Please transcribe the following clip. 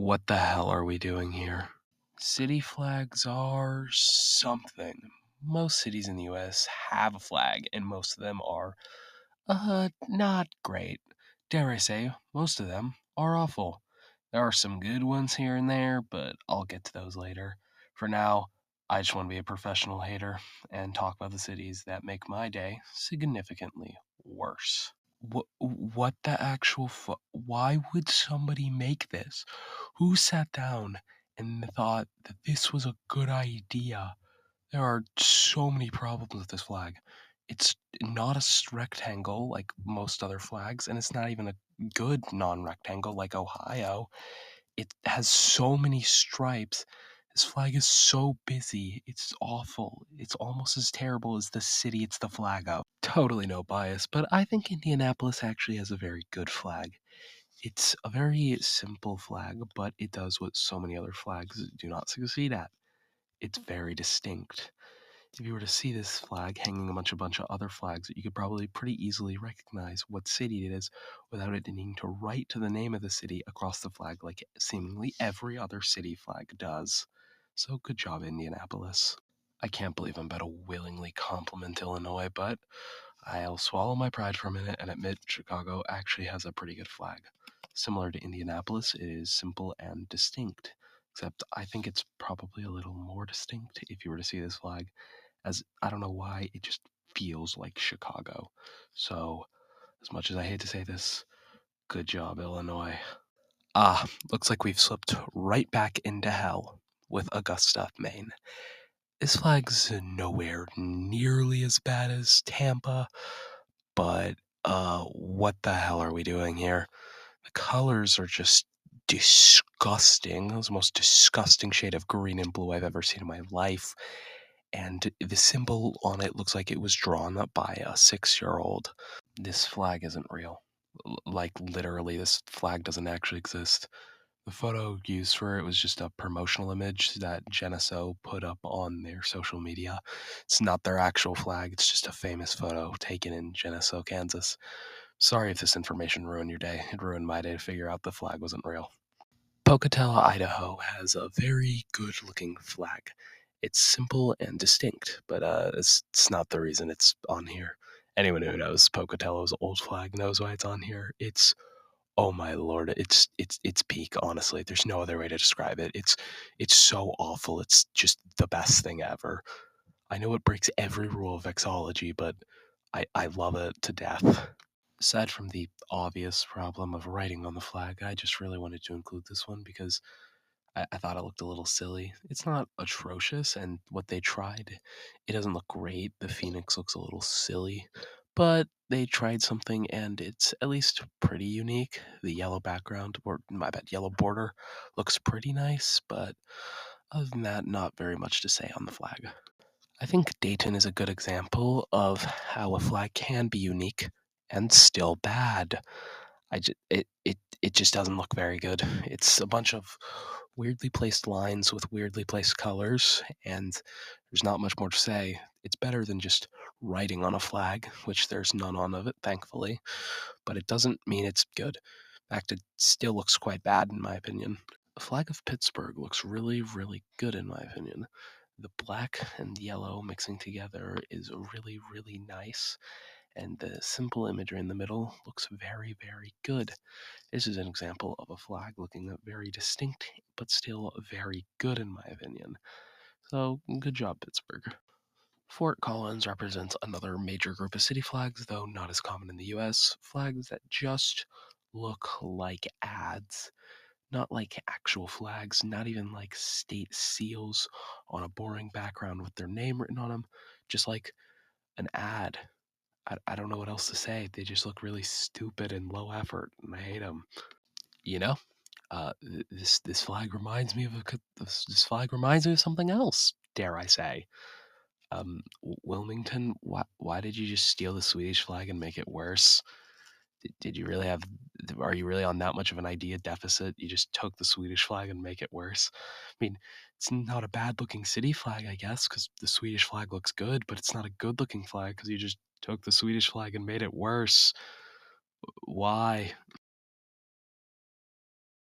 What the hell are we doing here? City flags are something. Most cities in the US have a flag, and most of them are, not great. Dare I say, most of them are awful. There are some good ones here and there, but I'll get to those later. For now, I just want to be a professional hater and talk about the cities that make my day significantly worse. What the actual why would somebody make this? Who sat down and thought that this was a good idea? There are so many problems with this flag. It's not a rectangle like most other flags, and it's not even a good non-rectangle like Ohio. It has so many stripes. This flag is so busy. It's awful. It's almost as terrible as the city it's the flag of. Totally no bias, but I think Indianapolis actually has a very good flag. It's a very simple flag, but it does what so many other flags do not succeed at. It's very distinct. If you were to see this flag hanging amongst a bunch of other flags, you could probably pretty easily recognize what city it is without it needing to write to the name of the city across the flag like seemingly every other city flag does. So good job, Indianapolis. I can't believe I'm about to willingly compliment Illinois, but I'll swallow my pride for a minute and admit Chicago actually has a pretty good flag. Similar to Indianapolis, it is simple and distinct, except I think it's probably a little more distinct if you were to see this flag, as I don't know why, it just feels like Chicago. So, as much as I hate to say this, good job, Illinois. Looks like we've slipped right back into hell with Augusta, Maine. This flag's nowhere nearly as bad as Tampa, but what the hell are we doing here? The colors are just disgusting. It was the most disgusting shade of green and blue I've ever seen in my life. And the symbol on it looks like it was drawn up by a 6-year-old. This flag isn't real. Like, literally, this flag doesn't actually exist. The photo used for it was just a promotional image that Geneseo put up on their social media. It's not their actual flag, it's just a famous photo taken in Geneseo, Kansas. Sorry if this information ruined your day. It ruined my day to figure out the flag wasn't real. Pocatello, Idaho has a very good looking flag. It's simple and distinct, but it's not the reason it's on here. Anyone who knows Pocatello's old flag knows why it's on here. It's, oh my lord, it's peak, honestly. There's no other way to describe it. It's so awful. It's just the best thing ever. I know it breaks every rule of vexology, but I love it to death. Aside from the obvious problem of writing on the flag, I just really wanted to include this one because I thought it looked a little silly. It's not atrocious, and what they tried, it doesn't look great. The phoenix looks a little silly, but they tried something, and it's at least pretty unique. The yellow background, or my bad, yellow border, looks pretty nice, but other than that, not very much to say on the flag. I think Dayton is a good example of how a flag can be unique and still bad. It just doesn't look very good. It's a bunch of weirdly placed lines with weirdly placed colors, and there's not much more to say. It's better than just writing on a flag, which there's none on of it, thankfully, but it doesn't mean it's good. In fact, it still looks quite bad, in my opinion. The flag of Pittsburgh looks really, really good, in my opinion. The black and yellow mixing together is really, really nice, and the simple imagery in the middle looks very, very good. This is an example of a flag looking very distinct, but still very good, in my opinion. So, good job, Pittsburgh. Fort Collins represents another major group of city flags, though not as common in the US. Flags that just look like ads, not like actual flags, not even like state seals on a boring background with their name written on them, just like an ad. I don't know what else to say. They just look really stupid and low effort, and I hate them. You know, this flag reminds me of this flag reminds me of something else. Dare I say? Wilmington. Why did you just steal the Swedish flag and make it worse? Did you really have? Are you really on that much of an idea deficit? You just took the Swedish flag and make it worse. I mean, it's not a bad looking city flag, I guess, because the Swedish flag looks good, but it's not a good looking flag because you just took the Swedish flag and made it worse. Why?